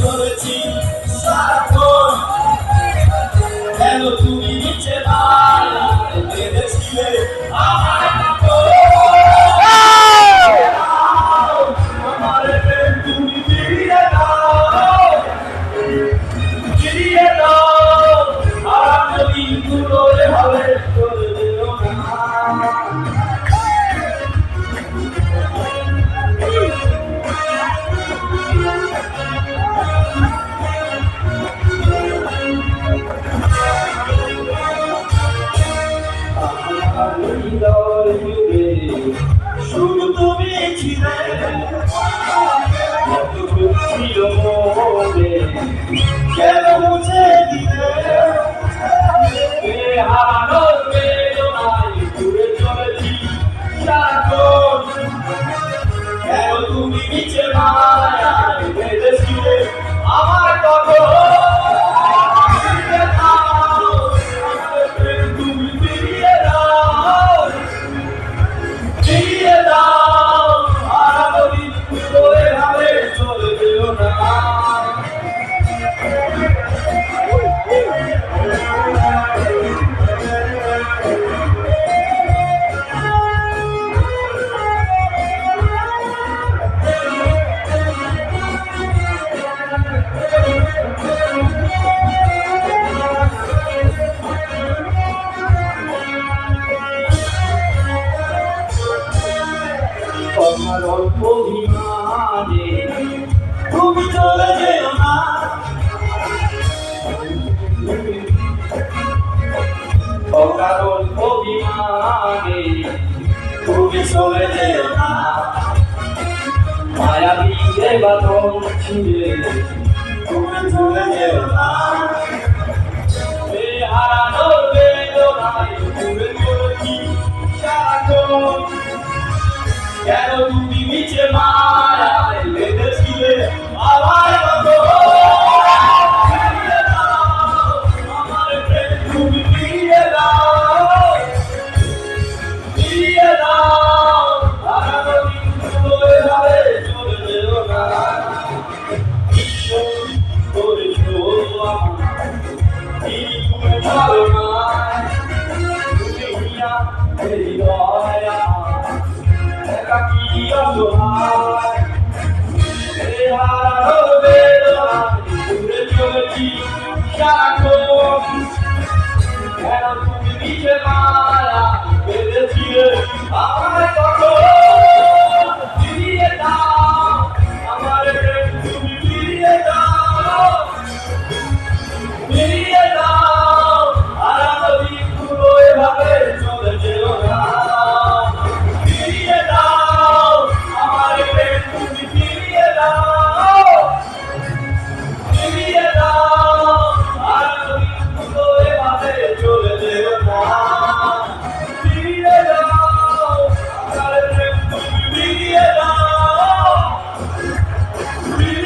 চলেছি সারাক্ষণ কেন তুমি নিচে বেঁধেছিলে আমার আমার প্রেম তুমি ফিরিয়ে দাও আর যদি দূরে হবে চলে যেও না শুধু তুমি ছিলে ছিল মনে কেন মুছে দিলে হারানোর বেদনায় ঘুরে চলেছি সারাক্ষণ কেন তুমি নিচে মায়ায় বেঁধেছিলে আমার কথা তোমার অল্প অভিমানে তুমি চলে যেও না তোমার অল্প অভিমানে তুমি চলে যেও না মায়াবী বাঁধন ছিঁড়ে তুমি চলে যেও না হারানোর বেদনায় ঘুরে চলেছি সারাক্ষণ কেন তুমি নিচে মায়ায় বেঁধেছিলে আমার আমার প্রেম তুমি ফিরিয়ে দাও হারানো দিন চলে যাবে চলে যেও না করেছো তুমি ভালো না তুমি হৃদয় একাকী অসহায় হারানোর বেদনায় ঘুরে চলেছি সারাক্ষণ কেন তুমি নিচে মায়ায় বেঁধেছিলে আমার কথা ফিরিয়ে দাও আমার প্রেম তুমি ফিরিয়ে দাও হারানো দিনগুলো এভাবে চলে যেও না We